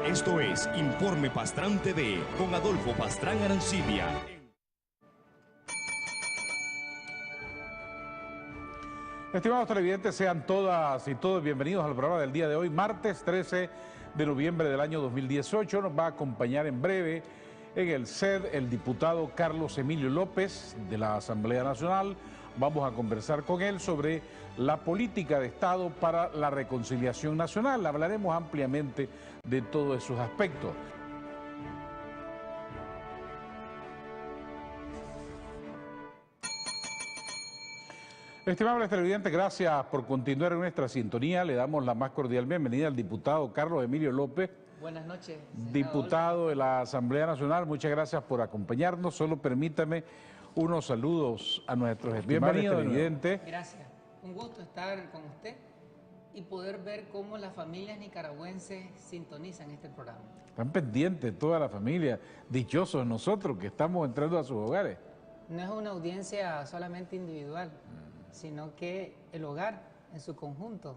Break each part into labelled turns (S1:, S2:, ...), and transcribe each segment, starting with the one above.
S1: Esto es Informe Pastrán TV con Adolfo Pastrán Arancibia.
S2: Estimados televidentes, sean todas y todos bienvenidos al programa del día de hoy, martes 13 de noviembre del año 2018. Nos va a acompañar en breve en el CED el diputado Carlos Emilio López de la Asamblea Nacional. Vamos a conversar con él sobre la política de Estado para la reconciliación nacional. Hablaremos ampliamente de todos esos aspectos. Estimables televidentes, gracias por continuar en nuestra sintonía. Le damos la más cordial bienvenida al diputado Carlos Emilio López.
S3: Buenas noches.
S2: Diputado de la Asamblea Nacional, muchas gracias por acompañarnos. Solo permítame unos saludos a nuestros estimables televidentes.
S3: Gracias. Un gusto estar con usted y poder ver cómo las familias nicaragüenses sintonizan este programa.
S2: Están pendientes toda la familia, dichosos nosotros que estamos entrando a sus hogares.
S3: No es una audiencia solamente individual, sino que el hogar en su conjunto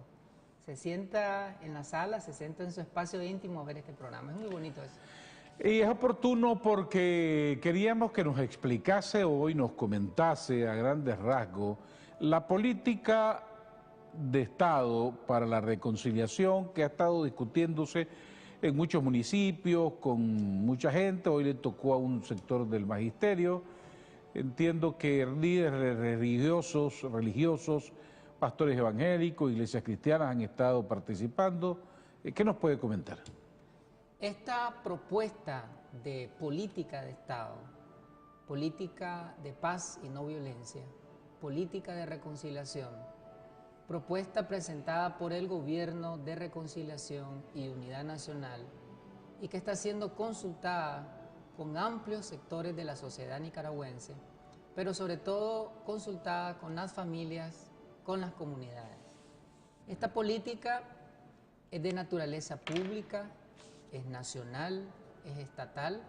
S3: se sienta en la sala, se sienta en su espacio íntimo a ver este programa. Es muy bonito eso.
S2: Y es oportuno porque queríamos que nos explicase hoy, nos comentase a grandes rasgos la política de Estado para la reconciliación que ha estado discutiéndose en muchos municipios, con mucha gente. Hoy le tocó a un sector del magisterio. Entiendo que líderes religiosos, pastores evangélicos, iglesias cristianas han estado participando. ¿Qué nos puede comentar?
S3: Esta propuesta de política de Estado, política de paz y no violencia, política de reconciliación, propuesta presentada por el Gobierno de Reconciliación y Unidad Nacional y que está siendo consultada con amplios sectores de la sociedad nicaragüense, pero sobre todo consultada con las familias, con las comunidades. Esta política es de naturaleza pública, es nacional, es estatal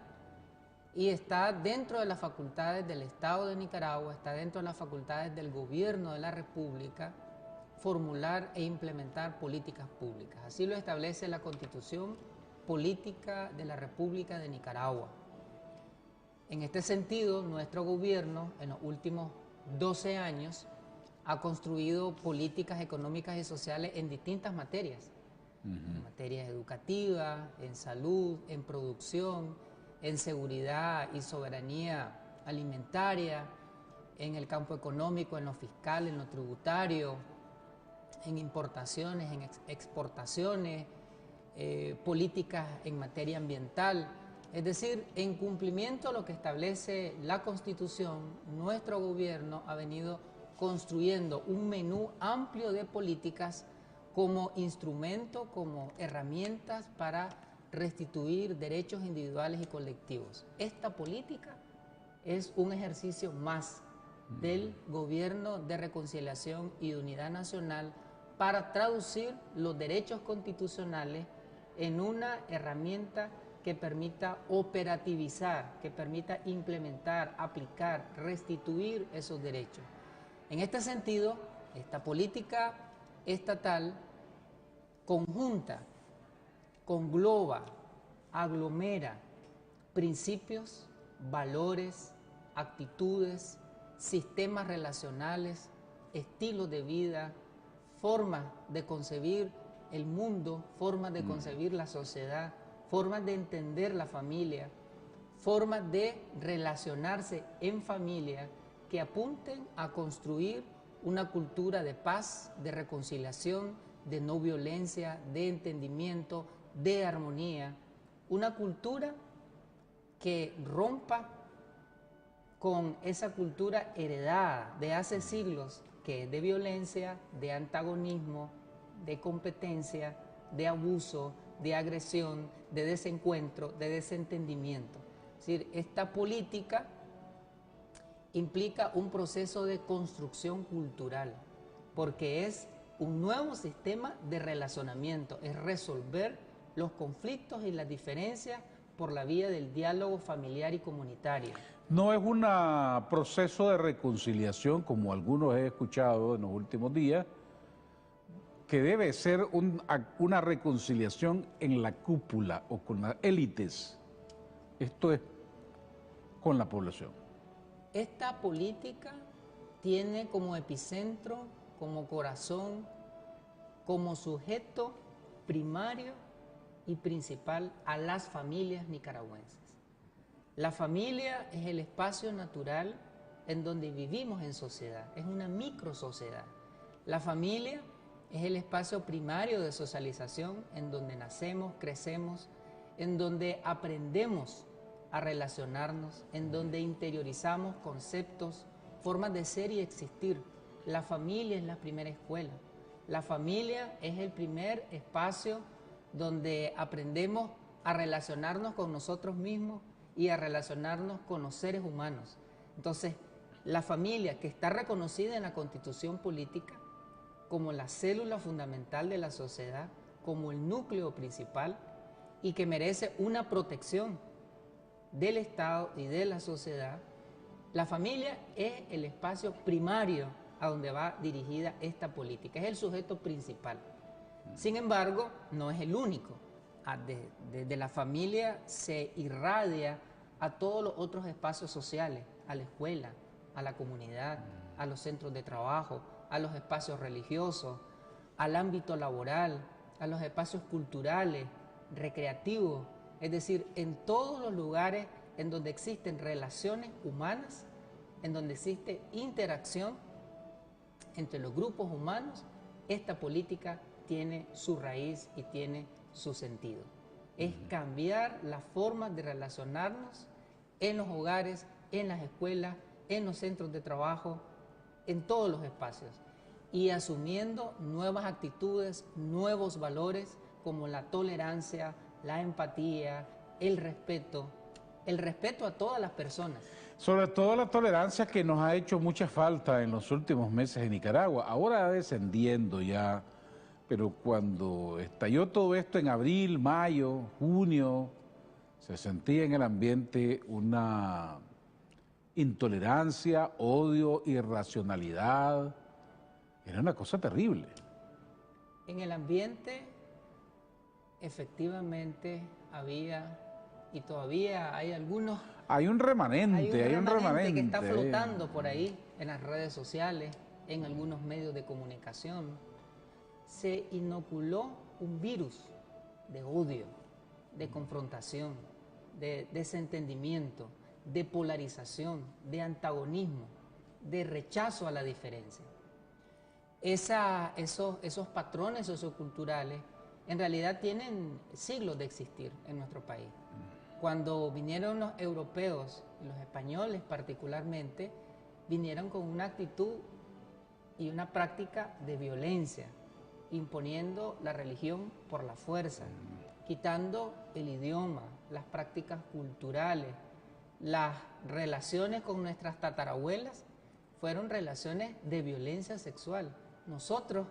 S3: y está dentro de las facultades del Estado de Nicaragua, está dentro de las facultades del Gobierno de la República formular e implementar políticas públicas. Así lo establece la Constitución Política de la República de Nicaragua. En este sentido, nuestro gobierno en los últimos 12 años ha construido políticas económicas y sociales en distintas materias. En materias educativas, en salud, en producción, en seguridad y soberanía alimentaria, en el campo económico, en lo fiscal, en lo tributario, en importaciones, en exportaciones, políticas en materia ambiental. Es decir, en cumplimiento a lo que establece la Constitución, nuestro gobierno ha venido construyendo un menú amplio de políticas como instrumento, como herramientas para restituir derechos individuales y colectivos. Esta política es un ejercicio más del Gobierno de Reconciliación y de Unidad Nacional para traducir los derechos constitucionales en una herramienta que permita operativizar, que permita implementar, aplicar, restituir esos derechos. En este sentido, esta política estatal conjunta, congloba, aglomera principios, valores, actitudes, sistemas relacionales, estilos de vida, formas de concebir el mundo, formas de concebir la sociedad, formas de entender la familia, formas de relacionarse en familia que apunten a construir una cultura de paz, de reconciliación, de no violencia, de entendimiento, de armonía, una cultura que rompa con esa cultura heredada de hace siglos, que es de violencia, de antagonismo, de competencia, de abuso, de agresión, de desencuentro, de desentendimiento. Es decir, esta política implica un proceso de construcción cultural, porque es un nuevo sistema de relacionamiento, es resolver los conflictos y las diferencias por la vía del diálogo familiar y comunitario.
S2: No es un proceso de reconciliación, como algunos he escuchado en los últimos días, que debe ser una reconciliación en la cúpula o con las élites. Esto es con la población.
S3: Esta política tiene como epicentro, como corazón, como sujeto primario y principal a las familias nicaragüenses. La familia es el espacio natural en donde vivimos en sociedad, es una microsociedad. La familia es el espacio primario de socialización en donde nacemos, crecemos, en donde aprendemos a relacionarnos, en donde interiorizamos conceptos, formas de ser y existir. La familia es la primera escuela. La familia es el primer espacio donde aprendemos a relacionarnos con nosotros mismos y a relacionarnos con los seres humanos. Entonces, la familia, que está reconocida en la Constitución política como la célula fundamental de la sociedad, como el núcleo principal y que merece una protección del Estado y de la sociedad, la familia es el espacio primario a donde va dirigida esta política, es el sujeto principal. Sin embargo, no es el único. Desde la familia se irradia a todos los otros espacios sociales, a la escuela, a la comunidad, a los centros de trabajo, a los espacios religiosos, al ámbito laboral, a los espacios culturales, recreativos, es decir, en todos los lugares en donde existen relaciones humanas, en donde existe interacción entre los grupos humanos, esta política tiene su raíz y tiene su sentido. Es cambiar las formas de relacionarnos en los hogares, en las escuelas, en los centros de trabajo, en todos los espacios, y asumiendo nuevas actitudes, nuevos valores como la tolerancia, la empatía, el respeto a todas las personas.
S2: Sobre todo la tolerancia, que nos ha hecho mucha falta en los últimos meses en Nicaragua. Ahora va descendiendo ya, pero cuando estalló todo esto en abril, mayo, junio, se sentía en el ambiente una intolerancia, odio, irracionalidad. Era una cosa terrible.
S3: En el ambiente efectivamente había y todavía hay algunos...
S2: Hay un remanente
S3: que está flotando por ahí en las redes sociales, en algunos medios de comunicación. Se inoculó un virus de odio, de confrontación, de desentendimiento, de polarización, de antagonismo, de rechazo a la diferencia. Esos patrones socioculturales en realidad tienen siglos de existir en nuestro país. Cuando vinieron los europeos, los españoles particularmente, vinieron con una actitud y una práctica de violencia, imponiendo la religión por la fuerza, quitando el idioma, las prácticas culturales, las relaciones con nuestras tatarabuelas fueron relaciones de violencia sexual. Nosotros,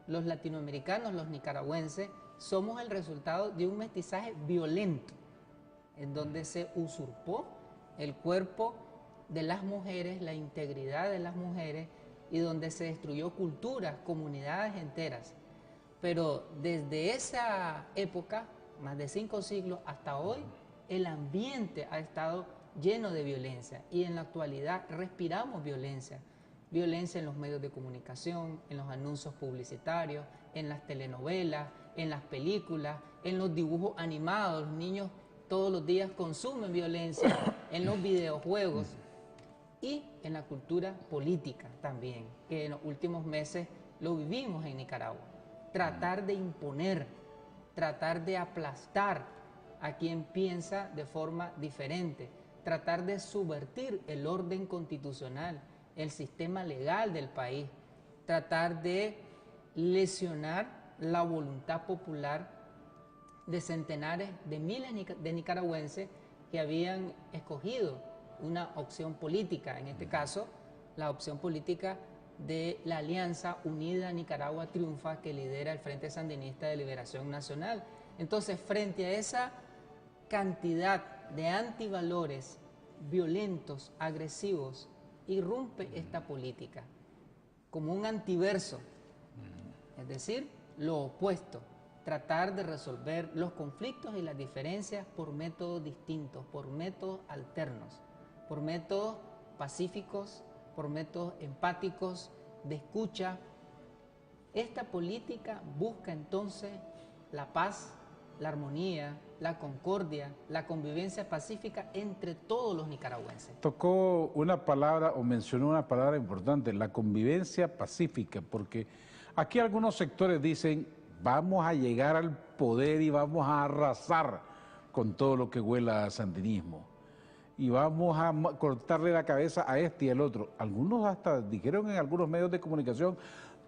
S3: los latinoamericanos, los nicaragüenses, somos el resultado de un mestizaje violento, en donde se usurpó el cuerpo de las mujeres, la integridad de las mujeres, y donde se destruyó culturas, comunidades enteras. Pero desde esa época, más de 5 siglos hasta hoy, el ambiente ha estado lleno de violencia, y en la actualidad respiramos violencia. Violencia en los medios de comunicación, en los anuncios publicitarios, en las telenovelas, en las películas, en los dibujos animados. Los niños todos los días consumen violencia, en los videojuegos y en la cultura política también, que en los últimos meses lo vivimos en Nicaragua. Tratar de imponer, tratar de aplastar a quien piensa de forma diferente, tratar de subvertir el orden constitucional, el sistema legal del país, tratar de lesionar la voluntad popular de centenares de miles de nicaragüenses que habían escogido una opción política, en este caso la opción política de la Alianza Unida Nicaragua Triunfa, que lidera el Frente Sandinista de Liberación Nacional. Entonces, frente a esa cantidad de antivalores violentos, agresivos, irrumpe esta política como un antiverso, es decir, lo opuesto, tratar de resolver los conflictos y las diferencias por métodos distintos, por métodos alternos, por métodos pacíficos, por métodos empáticos, de escucha. Esta política busca entonces la paz, la armonía, la concordia, la convivencia pacífica entre todos los nicaragüenses.
S2: Tocó una palabra o mencionó una palabra importante, la convivencia pacífica, porque aquí algunos sectores dicen vamos a llegar al poder y vamos a arrasar con todo lo que huela a sandinismo y vamos a cortarle la cabeza a este y al otro. Algunos hasta dijeron en algunos medios de comunicación,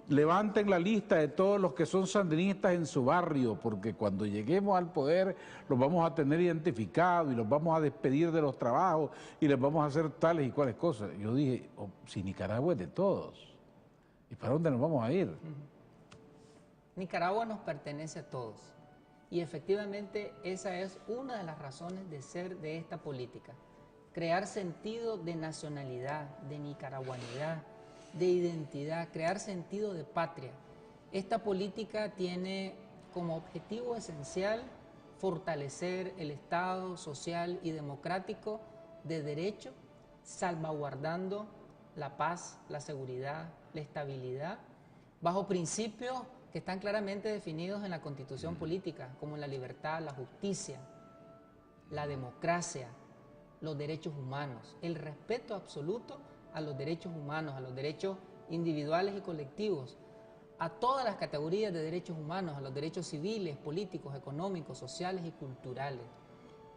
S2: levanten la lista de todos los que son sandinistas en su barrio, porque cuando lleguemos al poder los vamos a tener identificados y los vamos a despedir de los trabajos y les vamos a hacer tales y cuales cosas. Yo dije, oh, si Nicaragua es de todos, ¿y para dónde nos vamos a ir?
S3: Nicaragua nos pertenece a todos y efectivamente esa es una de las razones de ser de esta política. Crear sentido de nacionalidad, de nicaragüanidad, de identidad, crear sentido de patria. Esta política tiene como objetivo esencial fortalecer el Estado social y democrático de derecho, salvaguardando la paz, la seguridad, la estabilidad, bajo principios que están claramente definidos en la Constitución política, como la libertad, la justicia, la democracia, los derechos humanos, el respeto absoluto a los derechos humanos, a los derechos individuales y colectivos, a todas las categorías de derechos humanos, a los derechos civiles, políticos, económicos, sociales y culturales,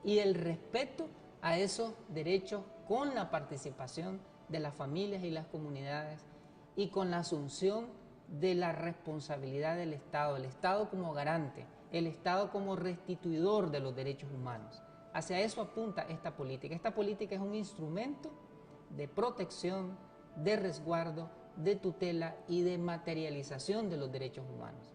S3: y el respeto a esos derechos con la participación de las familias y las comunidades y con la asunción de la responsabilidad del Estado, el Estado como garante, el Estado como restituidor de los derechos humanos. Hacia eso apunta esta política. Esta política es un instrumento de protección, de resguardo, de tutela y de materialización de los derechos humanos.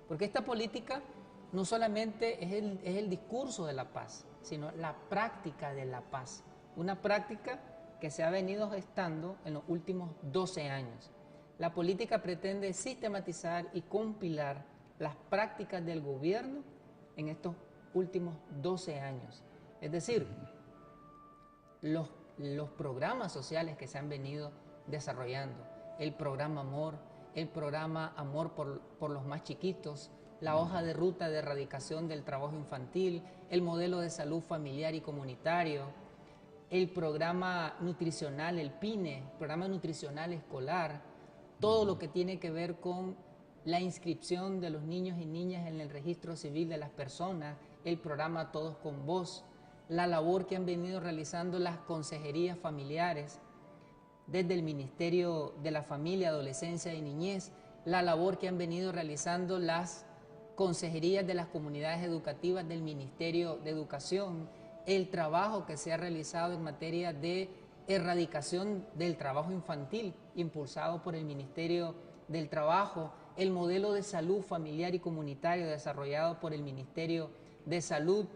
S3: Porque esta política no solamente es el discurso de la paz, sino la práctica de la paz. Una práctica que se ha venido gestando en los últimos 12 años. La política pretende sistematizar y compilar las prácticas del gobierno en estos últimos 12 años. Es decir, los programas sociales que se han venido desarrollando, el programa Amor, el programa Amor por los más chiquitos, la hoja de ruta de erradicación del trabajo infantil, el modelo de salud familiar y comunitario, el programa nutricional, el PINE, programa nutricional escolar, todo lo que tiene que ver con la inscripción de los niños y niñas en el registro civil de las personas, el programa Todos con Voz, la labor que han venido realizando las consejerías familiares desde el Ministerio de la Familia, Adolescencia y Niñez, la labor que han venido realizando las consejerías de las comunidades educativas del Ministerio de Educación, el trabajo que se ha realizado en materia de erradicación del trabajo infantil, impulsado por el Ministerio del Trabajo, el modelo de salud familiar y comunitario desarrollado por el Ministerio de Salud,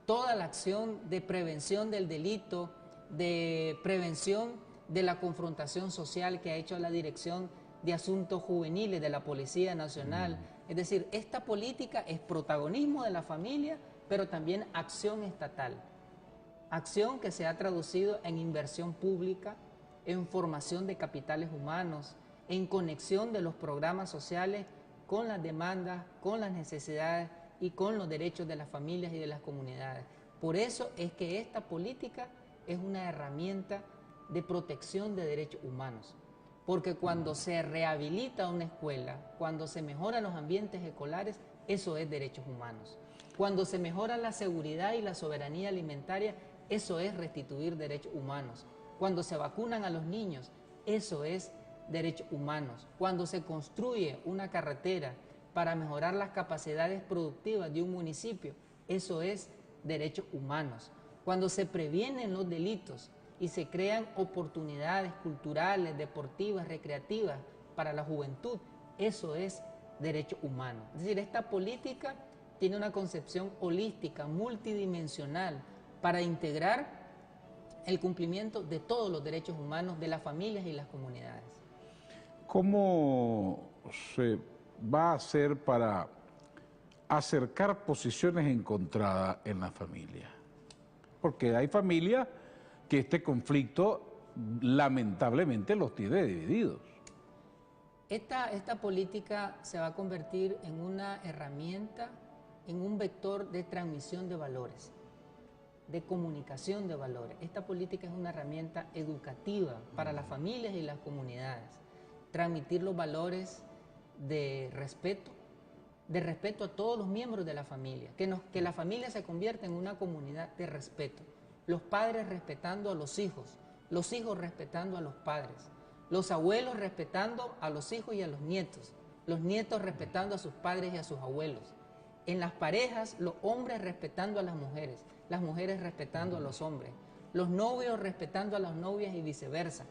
S3: toda la acción de prevención del delito, de prevención de la confrontación social que ha hecho la Dirección de Asuntos Juveniles de la Policía Nacional. Es decir, esta política es protagonismo de la familia, pero también acción estatal. Acción que se ha traducido en inversión pública, en formación de capitales humanos, en conexión de los programas sociales con las demandas, con las necesidades y con los derechos de las familias y de las comunidades. Por eso es que esta política es una herramienta de protección de derechos humanos. Porque cuando se rehabilita una escuela, cuando se mejoran los ambientes escolares, eso es derechos humanos. Cuando se mejora la seguridad y la soberanía alimentaria, eso es restituir derechos humanos. Cuando se vacunan a los niños, eso es derechos humanos. Cuando se construye una carretera para mejorar las capacidades productivas de un municipio, eso es derechos humanos. Cuando se previenen los delitos y se crean oportunidades culturales, deportivas, recreativas para la juventud, eso es derecho humano. Es decir, esta política tiene una concepción holística, multidimensional, para integrar el cumplimiento de todos los derechos humanos de las familias y las comunidades.
S2: ¿Cómo se va a ser para acercar posiciones encontradas en la familia. Porque hay familias que este conflicto lamentablemente los tiene divididos.
S3: Esta política se va a convertir en una herramienta, en un vector de transmisión de valores, de comunicación de valores. Esta política es una herramienta educativa para las familias y las comunidades. Transmitir los valores de respeto a todos los miembros de la familia, que la familia se convierta en una comunidad de respeto. Los padres respetando a los hijos respetando a los padres, los abuelos respetando a los hijos y a los nietos nietos respetando a sus padres y a sus abuelos. En las parejas, los hombres respetando a las mujeres respetando a los hombres, los novios respetando a las novias y viceversa.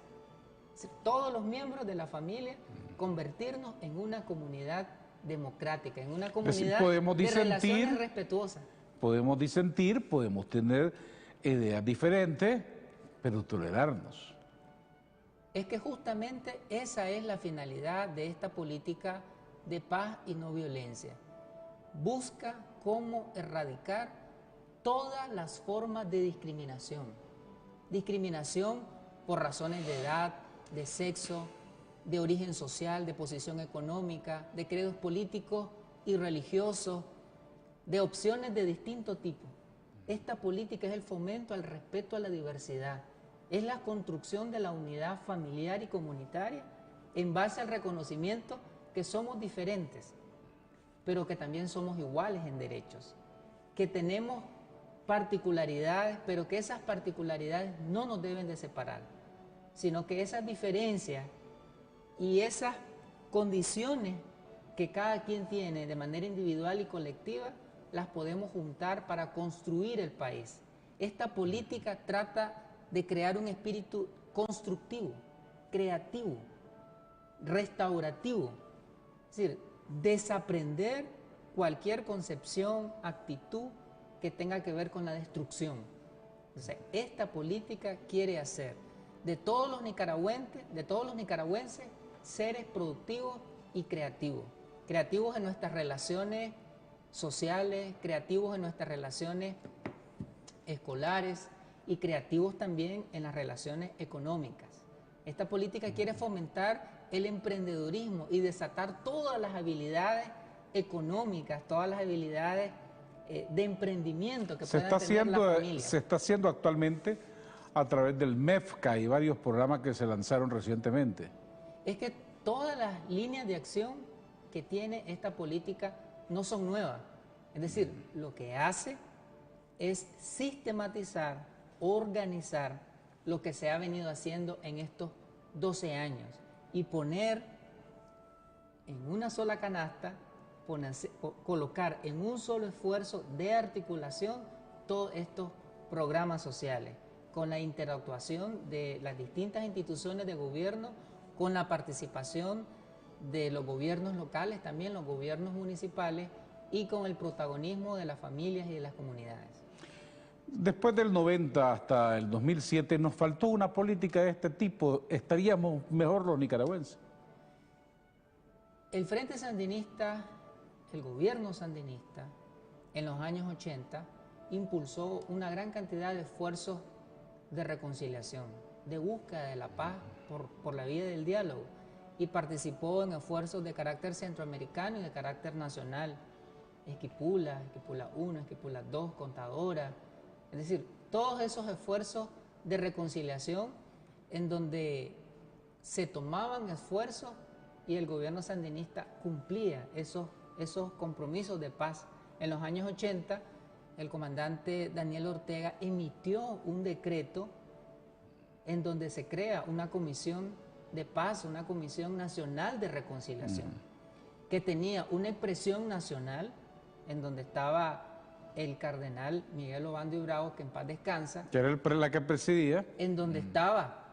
S3: Todos los miembros de la familia convertirnos en una comunidad democrática, en una comunidad de relaciones respetuosas.
S2: Podemos disentir, podemos tener ideas diferentes, pero tolerarnos.
S3: Es que justamente esa es la finalidad de esta política de paz y no violencia. Busca cómo erradicar todas las formas de discriminación. Discriminación por razones de edad, de sexo, de origen social, de posición económica, de credos políticos y religiosos, de opciones de distinto tipo. Esta política es el fomento al respeto a la diversidad, es la construcción de la unidad familiar y comunitaria en base al reconocimiento que somos diferentes, pero que también somos iguales en derechos, que tenemos particularidades, pero que esas particularidades no nos deben de separar, sino que esas diferencias y esas condiciones que cada quien tiene de manera individual y colectiva, las podemos juntar para construir el país. Esta política trata de crear un espíritu constructivo, creativo, restaurativo, es decir, desaprender cualquier concepción, actitud que tenga que ver con la destrucción. Entonces, esta política quiere hacer de todos los nicaragüenses, seres productivos y creativos. Creativos en nuestras relaciones sociales, creativos en nuestras relaciones escolares y creativos también en las relaciones económicas. Esta política quiere fomentar el emprendedurismo y desatar todas las habilidades económicas, todas las habilidades de emprendimiento que puedan tener la familia.
S2: Se está haciendo actualmente a través del MEFCA y varios programas que se lanzaron recientemente.
S3: Es que todas las líneas de acción que tiene esta política no son nuevas. Es decir, lo que hace es sistematizar, organizar lo que se ha venido haciendo en estos 12 años y poner en una sola canasta, colocar en un solo esfuerzo de articulación todos estos programas sociales, con la interactuación de las distintas instituciones de gobierno, con la participación de los gobiernos locales, también los gobiernos municipales, y con el protagonismo de las familias y de las comunidades.
S2: Después del 90 hasta el 2007 nos faltó una política de este tipo. ¿Estaríamos mejor los nicaragüenses?
S3: El Frente Sandinista, el gobierno sandinista, en los años 80, impulsó una gran cantidad de esfuerzos de reconciliación, de búsqueda de la paz por la vía del diálogo, y participó en esfuerzos de carácter centroamericano y de carácter nacional. Esquipula 1, Esquipula 2, Contadora, es decir, todos esos esfuerzos de reconciliación en donde se tomaban esfuerzos y el gobierno sandinista cumplía esos compromisos de paz. En los años 80, el comandante Daniel Ortega emitió un decreto en donde se crea una comisión de paz, una comisión nacional de reconciliación, que tenía una expresión nacional en donde estaba el cardenal Miguel Obando y Bravo, que en paz descansa.
S2: Que era la que presidía.
S3: En donde estaba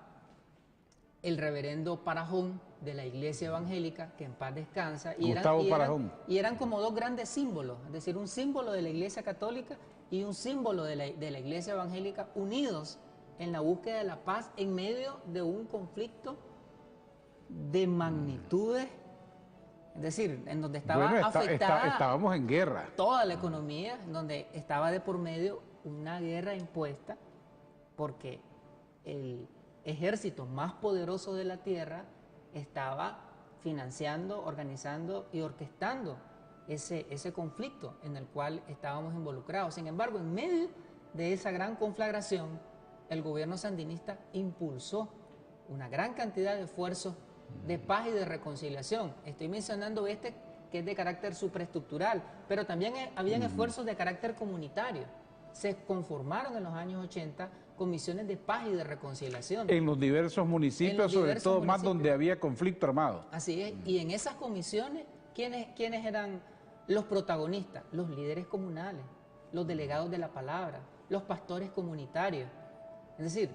S3: el reverendo Parajón de la Iglesia Evangélica, que en paz descansa. Y eran como dos grandes símbolos, es decir, un símbolo de la Iglesia Católica y un símbolo de la Iglesia Evangélica, unidos en la búsqueda de la paz en medio de un conflicto de magnitudes Es decir, en donde estaba
S2: Bueno,
S3: afectada
S2: estábamos en guerra.
S3: toda la economía, en donde estaba de por medio una guerra impuesta, porque el ejército más poderoso de la tierra estaba financiando, organizando y orquestando ese conflicto en el cual estábamos involucrados. Sin embargo, en medio de esa gran conflagración, el gobierno sandinista impulsó una gran cantidad de esfuerzos de paz y de reconciliación. Estoy mencionando este que es de carácter supraestructural, pero también habían esfuerzos de carácter comunitario. Se conformaron en los años 80 comisiones de paz y de reconciliación.
S2: En los diversos municipios, sobre todo más donde había conflicto armado.
S3: Así es, y en esas comisiones, ¿quiénes eran los protagonistas? Los líderes comunales, los delegados de la palabra, los pastores comunitarios. Es decir,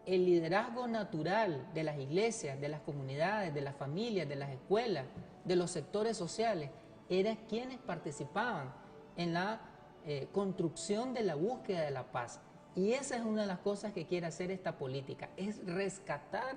S3: el liderazgo natural de las iglesias, de las comunidades, de las familias, de las escuelas, de los sectores sociales, eran quienes participaban en la construcción de la búsqueda de la paz. Y esa es una de las cosas que quiere hacer esta política, es rescatar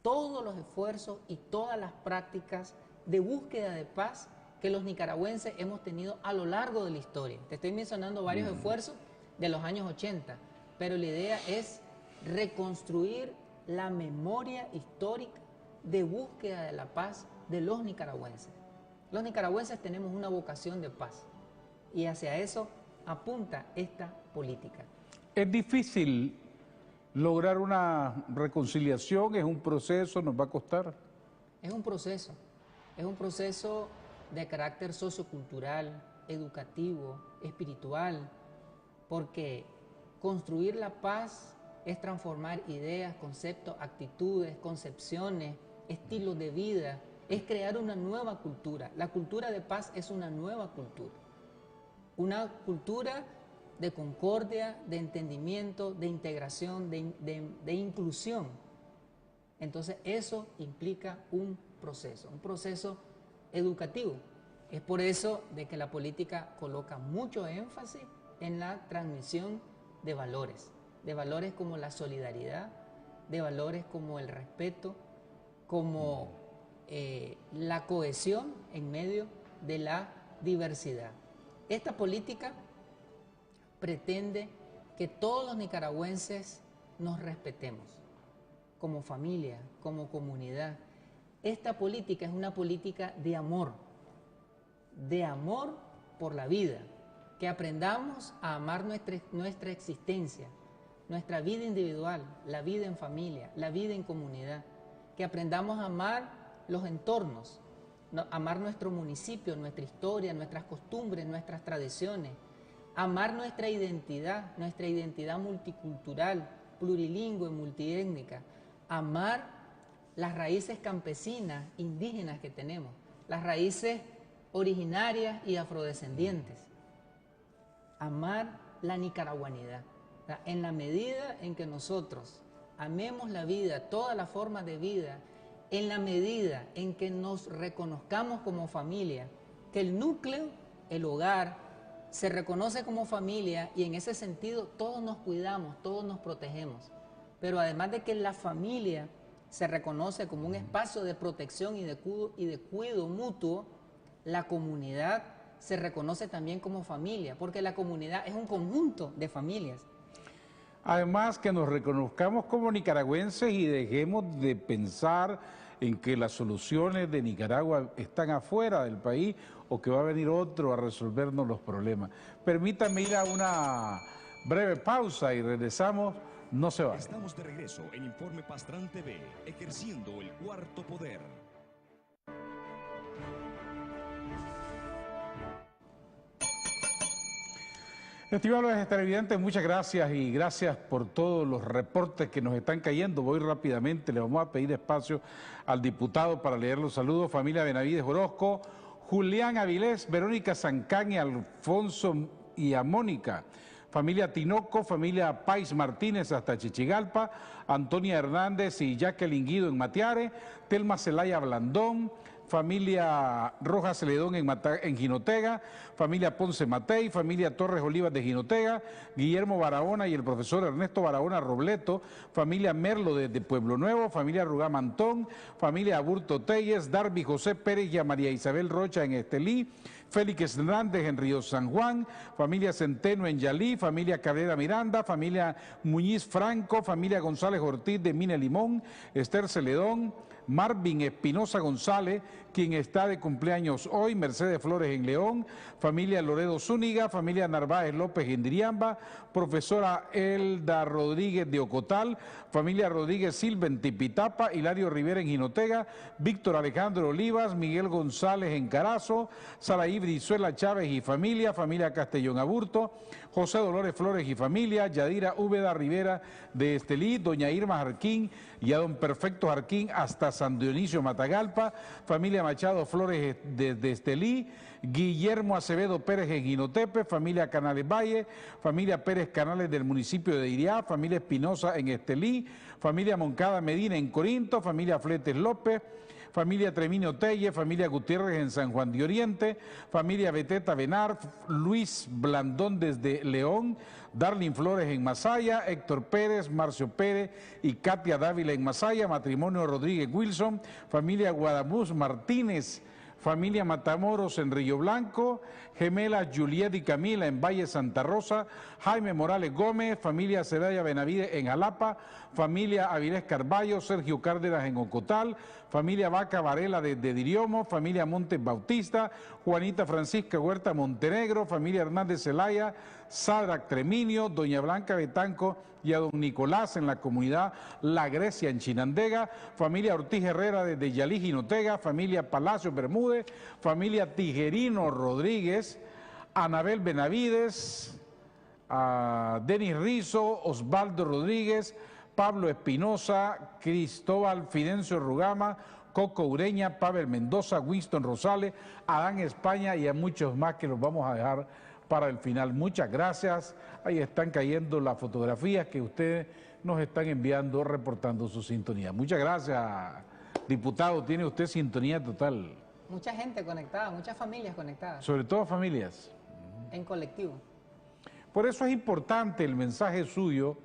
S3: todos los esfuerzos y todas las prácticas de búsqueda de paz que los nicaragüenses hemos tenido a lo largo de la historia. Te estoy mencionando varios esfuerzos de los años 80, pero la idea es reconstruir la memoria histórica de búsqueda de la paz de los nicaragüenses. Los nicaragüenses tenemos una vocación de paz y hacia eso apunta esta política.
S2: Es difícil lograr una reconciliación, es un proceso, nos va a costar.
S3: Es un proceso de carácter sociocultural, educativo, espiritual, porque construir la paz es transformar ideas, conceptos, actitudes, concepciones, estilos de vida, es crear una nueva cultura. La cultura de paz es una nueva cultura. Una cultura de concordia, de entendimiento, de integración, de inclusión. Entonces eso implica un proceso educativo. Es por eso de que la política coloca mucho énfasis en la transmisión de valores como la solidaridad, de valores como el respeto, como la cohesión en medio de la diversidad. Esta política pretende que todos los nicaragüenses nos respetemos como familia, como comunidad. Esta política es una política de amor por la vida, que aprendamos a amar nuestra existencia, nuestra vida individual, la vida en familia, la vida en comunidad, que aprendamos a amar los entornos, amar nuestro municipio, nuestra historia, nuestras costumbres, nuestras tradiciones, amar nuestra identidad multicultural, plurilingüe, multiétnica, amar las raíces campesinas, indígenas que tenemos, las raíces originarias y afrodescendientes, amar la nicaragüanidad. En la medida en que nosotros amemos la vida, todas las formas de vida, en la medida en que nos reconozcamos como familia, que el núcleo, el hogar, se reconoce como familia y en ese sentido todos nos cuidamos, todos nos protegemos. Pero además de que la familia se reconoce como un espacio de protección y de cuidado mutuo, la comunidad se reconoce también como familia, porque la comunidad es un conjunto de familias.
S2: Además, que nos reconozcamos como nicaragüenses y dejemos de pensar en que las soluciones de Nicaragua están afuera del país o que va a venir otro a resolvernos los problemas. Permítanme ir a una breve pausa y regresamos. No se vayan.
S1: Estamos de regreso en Informe Pastrán TV, ejerciendo el cuarto poder.
S2: Estimados televidentes, muchas gracias y gracias por todos los reportes que nos están cayendo. Voy rápidamente, le vamos a pedir espacio al diputado para leer los saludos. Familia Benavides Orozco, Julián Avilés, Verónica Sancaña, Alfonso y a Mónica. Familia Tinoco, familia Pais Martínez hasta Chichigalpa, Antonia Hernández y Jacqueline Guido en Matiare, Telma Celaya Blandón, familia Rojas Celedón en Jinotega, familia Ponce Matei, familia Torres Olivas de Jinotega, Guillermo Barahona y el profesor Ernesto Barahona Robleto, familia Merlo de Pueblo Nuevo, familia Rugá Mantón, familia Aburto Telles, Darby José Pérez y a María Isabel Rocha en Estelí, Félix Hernández en Río San Juan, familia Centeno en Yalí, familia Cabrera Miranda, familia Muñiz Franco, familia González Ortiz de Mina Limón, Esther Celedón, Marvin Espinosa González, quien está de cumpleaños hoy, Mercedes Flores en León, familia Loredo Zúñiga, familia Narváez López en Diriamba, profesora Elda Rodríguez de Ocotal, familia Rodríguez Silva en Tipitapa, Hilario Rivera en Jinotega, Víctor Alejandro Olivas, Miguel González en Carazo, Saraí Brizuela Chávez y familia, familia Castellón Aburto, José Dolores Flores y familia, Yadira Úbeda Rivera de Estelí, doña Irma Jarquín y a don Perfecto Jarquín hasta San Dionisio Matagalpa, familia Machado Flores de Estelí, Guillermo Acevedo Pérez en Guinotepe, familia Canales Valle, familia Pérez Canales del municipio de Iriá, familia Espinosa en Estelí, familia Moncada Medina en Corinto, familia Fletes López, familia Treminio Telle, familia Gutiérrez en San Juan de Oriente, familia Beteta Benar, Luis Blandón desde León, Darlin Flores en Masaya, Héctor Pérez, Marcio Pérez y Katia Dávila en Masaya, matrimonio Rodríguez Wilson, familia Guadamuz Martínez, familia Matamoros en Río Blanco, gemelas Juliet y Camila en Valle Santa Rosa, Jaime Morales Gómez, familia Celaya Benavides en Jalapa, familia Avilés Carballo, Sergio Cárdenas en Ocotal, familia Vaca Varela de Diriomo, familia Montes Bautista, Juanita Francisca Huerta Montenegro, familia Hernández Zelaya, Sadrac Treminio, doña Blanca Betanco y a don Nicolás en la comunidad La Grecia en Chinandega, familia Ortiz Herrera desde Yalí Jinotega, familia Palacio Bermúdez, familia Tijerino Rodríguez, Anabel Benavides, Denis Rizo, Osvaldo Rodríguez, Pablo Espinosa, Cristóbal Fidencio Rugama, Coco Ureña, Pavel Mendoza, Winston Rosales, Adán España y a muchos más que los vamos a dejar para el final. Muchas gracias. Ahí están cayendo las fotografías que ustedes nos están enviando, reportando su sintonía. Muchas gracias, diputado. Tiene usted sintonía total.
S3: Mucha gente conectada, muchas familias conectadas.
S2: Sobre todo familias.
S3: En colectivo.
S2: Por eso es importante el mensaje suyo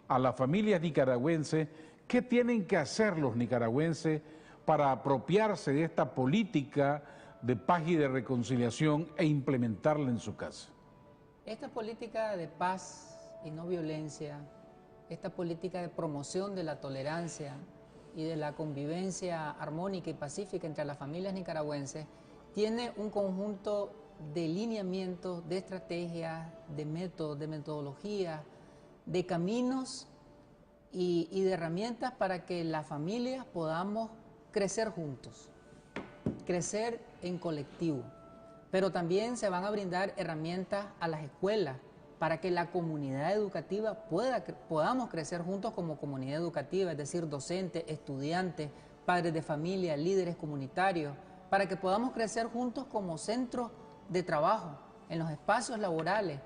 S2: a las familias nicaragüenses. ¿Qué tienen que hacer los nicaragüenses para apropiarse de esta política de paz y de reconciliación e implementarla en su casa?
S3: Esta política de paz y no violencia, esta política de promoción de la tolerancia y de la convivencia armónica y pacífica entre las familias nicaragüenses, tiene un conjunto de lineamientos, de estrategias, de métodos, de metodologías, de caminos y de herramientas para que las familias podamos crecer juntos, crecer en colectivo. Pero también se van a brindar herramientas a las escuelas para que la comunidad educativa podamos crecer juntos como comunidad educativa, es decir, docentes, estudiantes, padres de familia, líderes comunitarios, para que podamos crecer juntos como centros de trabajo, en los espacios laborales,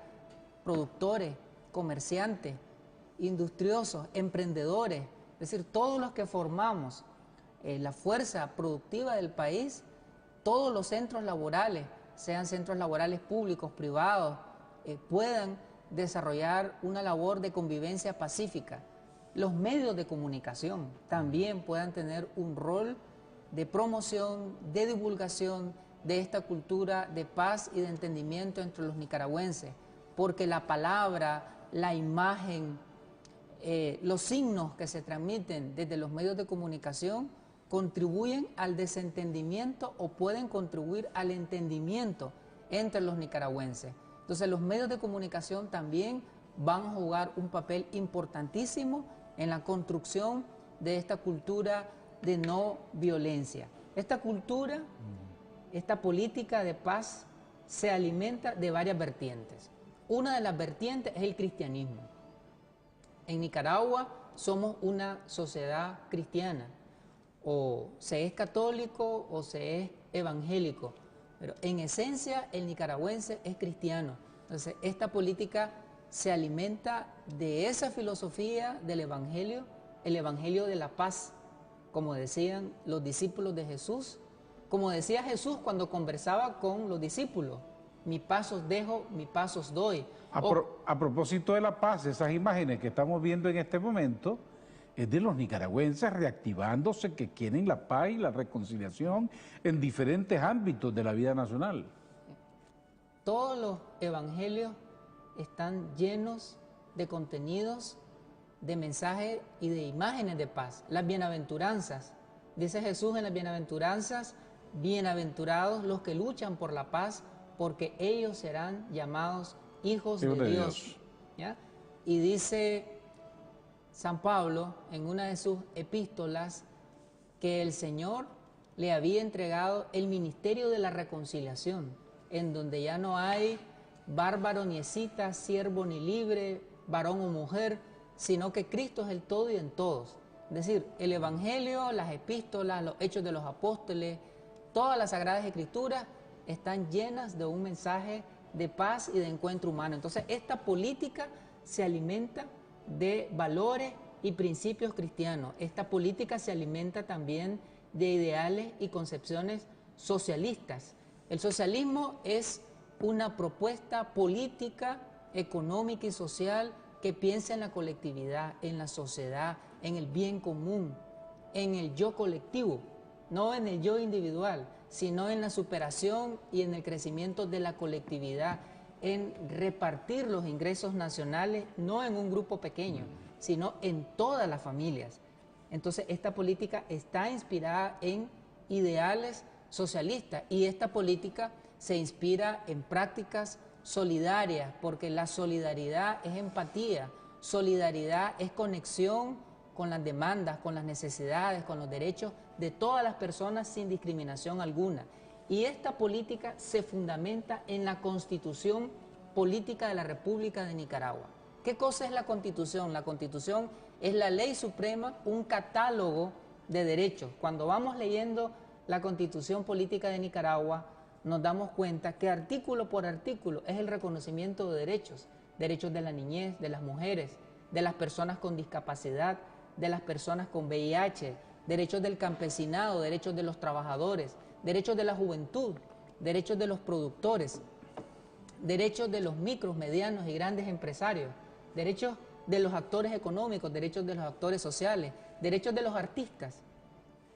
S3: productores, comerciantes, industriosos, emprendedores, es decir, todos los que formamos la fuerza productiva del país, todos los centros laborales, sean centros laborales públicos, privados, puedan desarrollar una labor de convivencia pacífica. Los medios de comunicación también puedan tener un rol de promoción, de divulgación de esta cultura de paz y de entendimiento entre los nicaragüenses, porque la palabra, la imagen, los signos que se transmiten desde los medios de comunicación contribuyen al desentendimiento o pueden contribuir al entendimiento entre los nicaragüenses. Entonces los medios de comunicación también van a jugar un papel importantísimo en la construcción de esta cultura de no violencia. Esta cultura, esta política de paz se alimenta de varias vertientes. Una de las vertientes es el cristianismo. En Nicaragua somos una sociedad cristiana. O se es católico o se es evangélico, pero en esencia el nicaragüense es cristiano. Entonces esta política se alimenta de esa filosofía del evangelio, el evangelio de la paz, como decían los discípulos de Jesús, como decía Jesús cuando conversaba con los discípulos, mi paz os dejo, mi paz os doy.
S2: A propósito de la paz, esas imágenes que estamos viendo en este momento es de los nicaragüenses reactivándose, que quieren la paz y la reconciliación en diferentes ámbitos de la vida nacional.
S3: Todos los evangelios están llenos de contenidos, de mensajes y de imágenes de paz. Las bienaventuranzas, dice Jesús en las bienaventuranzas, bienaventurados los que luchan por la paz, porque ellos serán llamados hijos de Dios. ¿Ya? Y dice San Pablo en una de sus epístolas que el Señor le había entregado el ministerio de la reconciliación, en donde ya no hay bárbaro ni escita, siervo ni libre, varón o mujer, sino que Cristo es el todo y en todos. Es decir, el Evangelio, las epístolas, los hechos de los apóstoles, todas las Sagradas Escrituras están llenas de un mensaje de paz y de encuentro humano. Entonces, esta política se alimenta de valores y principios cristianos. Esta política se alimenta también de ideales y concepciones socialistas. El socialismo es una propuesta política, económica y social que piensa en la colectividad, en la sociedad, en el bien común, en el yo colectivo, no en el yo individual, sino en la superación y en el crecimiento de la colectividad, en repartir los ingresos nacionales, no en un grupo pequeño, sino en todas las familias. Entonces, esta política está inspirada en ideales socialistas y esta política se inspira en prácticas solidarias, porque la solidaridad es empatía, solidaridad es conexión con las demandas, con las necesidades, con los derechos de todas las personas sin discriminación alguna. Y esta política se fundamenta en la Constitución Política de la República de Nicaragua. ¿Qué cosa es la Constitución? La Constitución es la ley suprema, un catálogo de derechos. Cuando vamos leyendo la Constitución Política de Nicaragua, nos damos cuenta que artículo por artículo es el reconocimiento de derechos, derechos de la niñez, de las mujeres, de las personas con discapacidad, de las personas con VIH, derechos del campesinado, derechos de los trabajadores, derechos de la juventud, derechos de los productores, derechos de los micros, medianos y grandes empresarios, derechos de los actores económicos, derechos de los actores sociales, derechos de los artistas,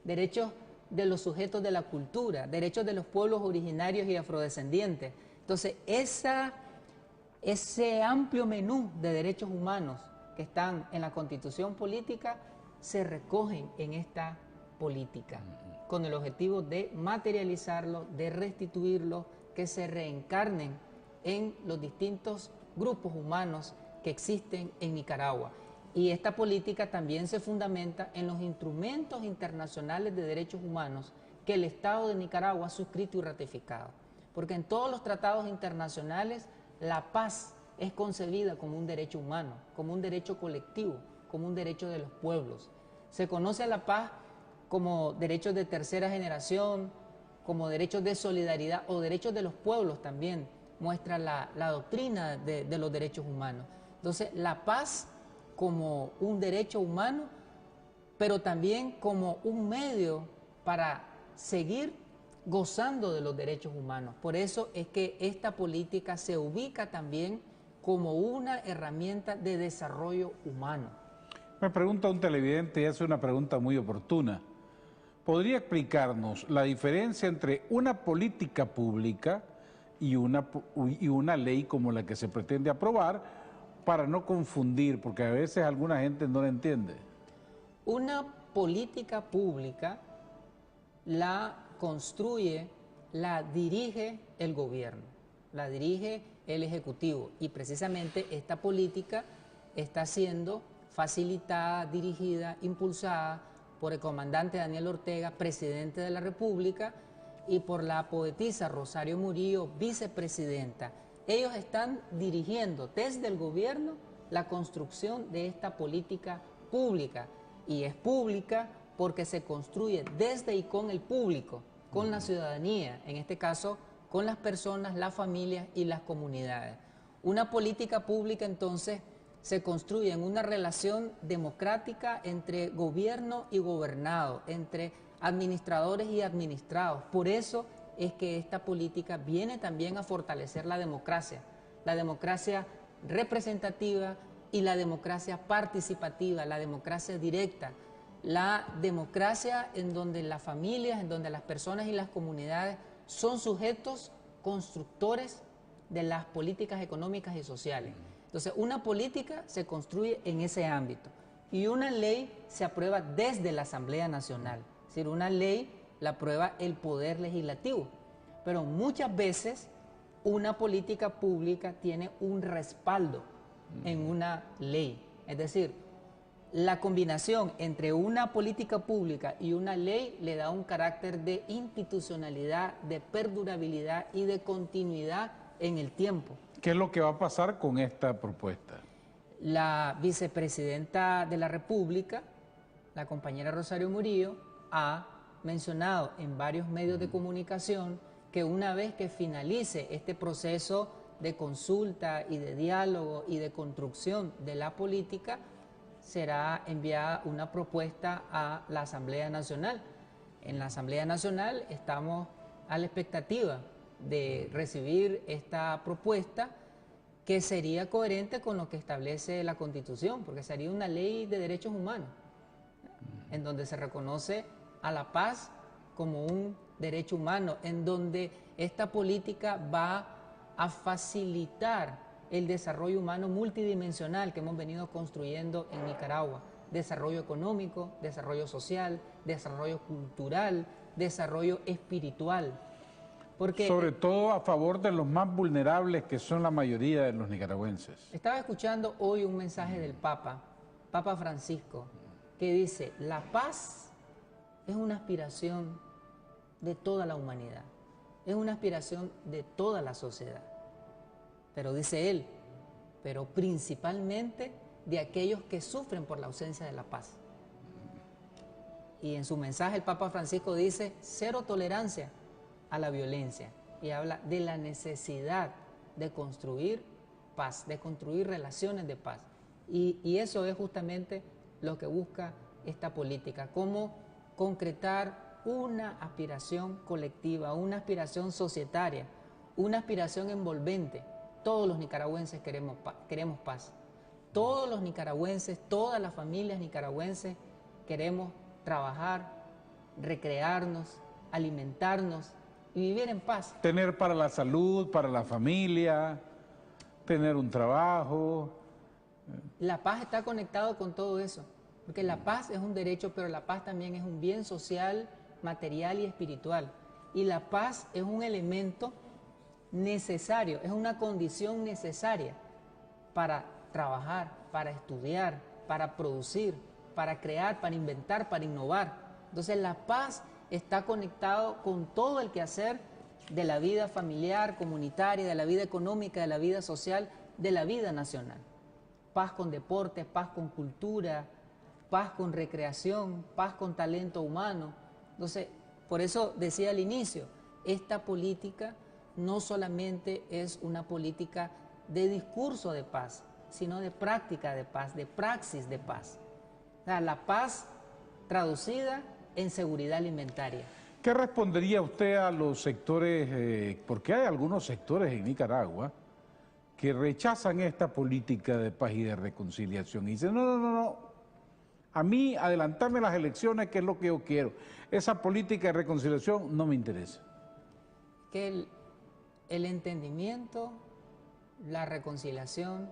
S3: derechos de los sujetos de la cultura, derechos de los pueblos originarios y afrodescendientes. Entonces, ese amplio menú de derechos humanos que están en la Constitución Política se recogen en esta política, con el objetivo de materializarlo, de restituirlo, que se reencarnen en los distintos grupos humanos que existen en Nicaragua. Y esta política también se fundamenta en los instrumentos internacionales de derechos humanos que el Estado de Nicaragua ha suscrito y ratificado. Porque en todos los tratados internacionales la paz es concebida como un derecho humano, como un derecho colectivo, como un derecho de los pueblos. Se conoce a la paz como derechos de tercera generación, como derechos de solidaridad o derechos de los pueblos también, muestra la doctrina de los derechos humanos. Entonces, la paz como un derecho humano, pero también como un medio para seguir gozando de los derechos humanos. Por eso es que esta política se ubica también como una herramienta de desarrollo humano.
S2: Me pregunta un televidente y hace una pregunta muy oportuna. ¿Podría explicarnos la diferencia entre una política pública y una ley como la que se pretende aprobar, para no confundir, porque a veces alguna gente no la entiende?
S3: Una política pública la construye, la dirige el gobierno, la dirige el Ejecutivo, y precisamente esta política está siendo facilitada, dirigida, impulsada por el comandante Daniel Ortega, presidente de la República, y por la poetisa Rosario Murillo, vicepresidenta. Ellos están dirigiendo desde el gobierno la construcción de esta política pública, y es pública porque se construye desde y con el público, con la ciudadanía, en este caso con las personas, las familias y las comunidades. Una política pública entonces se construye en una relación democrática entre gobierno y gobernado, entre administradores y administrados. Por eso es que esta política viene también a fortalecer la democracia representativa y la democracia participativa, la democracia directa, la democracia en donde las familias, en donde las personas y las comunidades son sujetos constructores de las políticas económicas y sociales. Entonces, una política se construye en ese ámbito y una ley se aprueba desde la Asamblea Nacional. Es decir, una ley la aprueba el Poder Legislativo, pero muchas veces una política pública tiene un respaldo en una ley. Es decir, la combinación entre una política pública y una ley le da un carácter de institucionalidad, de perdurabilidad y de continuidad en el tiempo.
S2: ¿Qué es lo que va a pasar con esta propuesta?
S3: La vicepresidenta de la República, la compañera Rosario Murillo, ha mencionado en varios medios de comunicación que una vez que finalice este proceso de consulta y de diálogo y de construcción de la política, será enviada una propuesta a la Asamblea Nacional. En la Asamblea Nacional estamos a la expectativa de recibir esta propuesta que sería coherente con lo que establece la Constitución, porque sería una ley de derechos humanos, en donde se reconoce a la paz como un derecho humano, en donde esta política va a facilitar el desarrollo humano multidimensional que hemos venido construyendo en Nicaragua. Desarrollo económico, desarrollo social, desarrollo cultural, desarrollo espiritual. Porque
S2: sobre todo a favor de los más vulnerables, que son la mayoría de los nicaragüenses.
S3: Estaba escuchando hoy un mensaje del Papa Francisco, que dice: la paz es una aspiración de toda la humanidad, es una aspiración de toda la sociedad. Pero dice él, pero principalmente de aquellos que sufren por la ausencia de la paz. Y en su mensaje el Papa Francisco dice: cero tolerancia a la violencia, y habla de la necesidad de construir paz, de construir relaciones de paz. Y eso es justamente lo que busca esta política, cómo concretar una aspiración colectiva, una aspiración societaria, una aspiración envolvente. Todos los nicaragüenses queremos paz. Todos los nicaragüenses, todas las familias nicaragüenses queremos trabajar, recrearnos, alimentarnos y vivir en paz.
S2: Tener para la salud, para la familia, tener un trabajo.
S3: La paz está conectado con todo eso, porque la paz es un derecho, pero la paz también es un bien social, material y espiritual. Y la paz es un elemento necesario, es una condición necesaria para trabajar, para estudiar, para producir, para crear, para inventar, para innovar. Entonces la paz está conectado con todo el quehacer de la vida familiar, comunitaria, de la vida económica, de la vida social, de la vida nacional. Paz con deporte, paz con cultura, paz con recreación, paz con talento humano. Entonces, por eso decía al inicio, esta política no solamente es una política de discurso de paz, sino de práctica de paz, de praxis de paz. O sea, la paz traducida en seguridad alimentaria.
S2: ¿Qué respondería usted a los sectores, porque hay algunos sectores en Nicaragua que rechazan esta política de paz y de reconciliación y dicen, no, a mí adelantarme las elecciones, que es lo que yo quiero, esa política de reconciliación no me interesa?
S3: Que el entendimiento, la reconciliación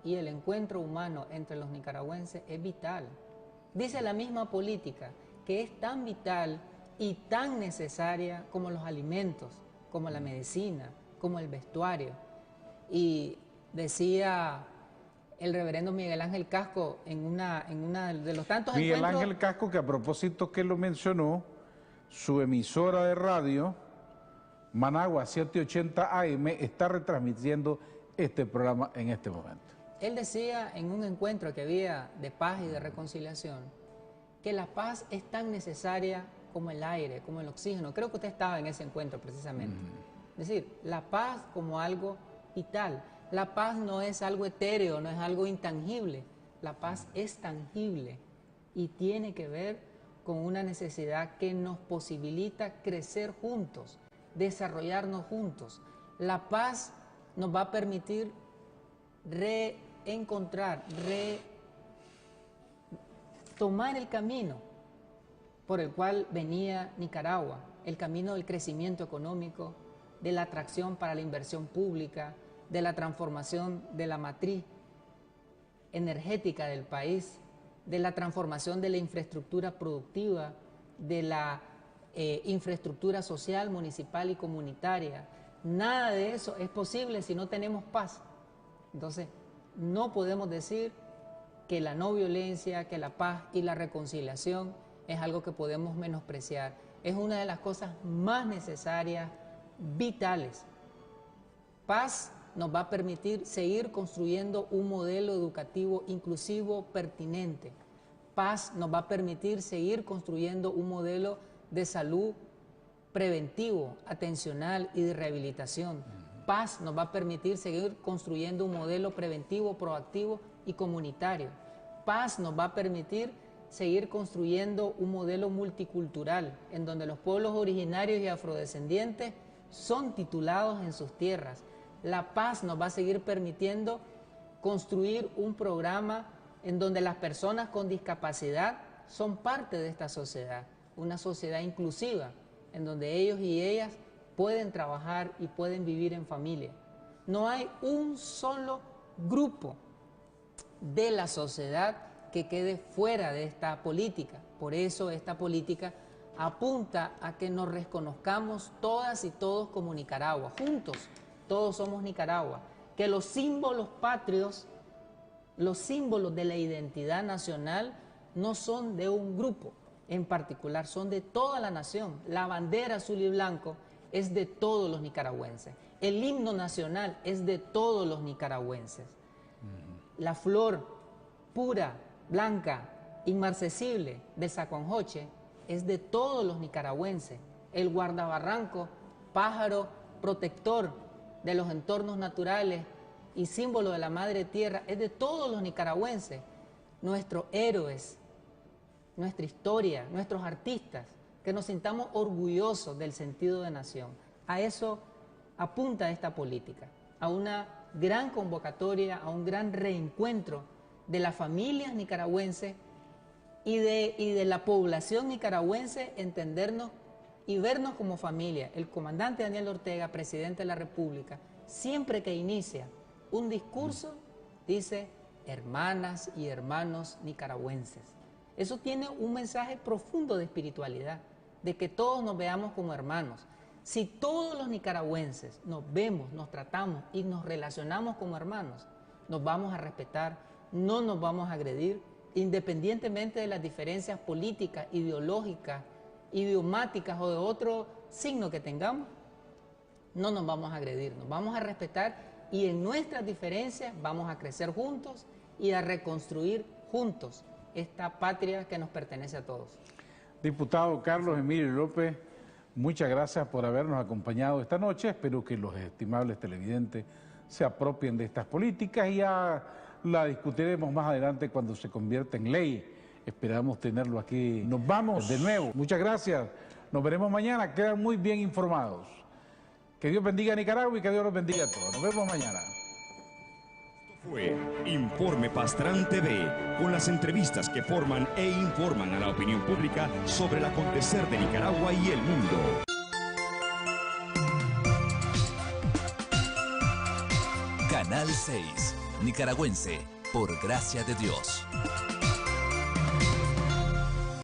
S3: y el encuentro humano entre los nicaragüenses es vital. Dice la misma política que es tan vital y tan necesaria como los alimentos, como la medicina, como el vestuario. Y decía el reverendo Miguel Ángel Casco en una de los tantos
S2: Miguel
S3: encuentros...
S2: Ángel Casco, que a propósito que lo mencionó, su emisora de radio, Managua 780 AM, está retransmitiendo este programa en este momento.
S3: Él decía en un encuentro que había de paz y de reconciliación, que la paz es tan necesaria como el aire, como el oxígeno. Creo que usted estaba en ese encuentro precisamente. Es decir, la paz como algo vital. La paz no es algo etéreo, no es algo intangible. La paz es tangible y tiene que ver con una necesidad que nos posibilita crecer juntos, desarrollarnos juntos. La paz nos va a permitir reencontrar, tomar el camino por el cual venía Nicaragua, el camino del crecimiento económico, de la atracción para la inversión pública, de la transformación de la matriz energética del país, de la transformación de la infraestructura productiva, de la infraestructura social, municipal y comunitaria. Nada de eso es posible si no tenemos paz. Entonces, no podemos decir que la no violencia, que la paz y la reconciliación es algo que podemos menospreciar. Es una de las cosas más necesarias, vitales. Paz nos va a permitir seguir construyendo un modelo educativo inclusivo pertinente. Paz nos va a permitir seguir construyendo un modelo de salud preventivo, atencional y de rehabilitación. Paz nos va a permitir seguir construyendo un modelo preventivo, proactivo y comunitario. Paz nos va a permitir seguir construyendo un modelo multicultural en donde los pueblos originarios y afrodescendientes son titulados en sus tierras. La paz nos va a seguir permitiendo construir un programa en donde las personas con discapacidad son parte de esta sociedad, una sociedad inclusiva, en donde ellos y ellas pueden trabajar y pueden vivir en familia. No hay un solo grupo de la sociedad que quede fuera de esta política. Por eso esta política apunta a que nos reconozcamos todas y todos como Nicaragua, juntos. Todos somos Nicaragua, que los símbolos patrios, los símbolos de la identidad nacional no son de un grupo en particular, son de toda la nación. La bandera azul y blanco es de todos los nicaragüenses. El himno nacional es de todos los nicaragüenses. La flor pura, blanca, inmarcesible del Saconjoche es de todos los nicaragüenses. El guardabarranco, pájaro protector de los entornos naturales y símbolo de la madre tierra, es de todos los nicaragüenses. Nuestros héroes, nuestra historia, nuestros artistas, que nos sintamos orgullosos del sentido de nación. A eso apunta esta política, a una gran convocatoria, a un gran reencuentro de las familias nicaragüenses y de la población nicaragüense, entendernos y vernos como familia. El comandante Daniel Ortega, presidente de la República, siempre que inicia un discurso, dice hermanas y hermanos nicaragüenses. Eso tiene un mensaje profundo de espiritualidad, de que todos nos veamos como hermanos. Si todos los nicaragüenses nos vemos, nos tratamos y nos relacionamos como hermanos, nos vamos a respetar, no nos vamos a agredir, independientemente de las diferencias políticas, ideológicas, idiomáticas o de otro signo que tengamos, no nos vamos a agredir, nos vamos a respetar y en nuestras diferencias vamos a crecer juntos y a reconstruir juntos esta patria que nos pertenece a todos.
S2: Diputado Carlos Emilio López, muchas gracias por habernos acompañado esta noche. Espero que los estimables televidentes se apropien de estas políticas y ya la discutiremos más adelante cuando se convierta en ley. Esperamos tenerlo aquí. Nos vamos de nuevo. Muchas gracias. Nos veremos mañana. Quedan muy bien informados. Que Dios bendiga a Nicaragua y que Dios los bendiga a todos. Nos vemos mañana.
S1: Fue Informe Pastrán TV, con las entrevistas que forman e informan a la opinión pública sobre el acontecer de Nicaragua y el mundo.
S4: Canal 6, Nicaragüense, por gracia de Dios.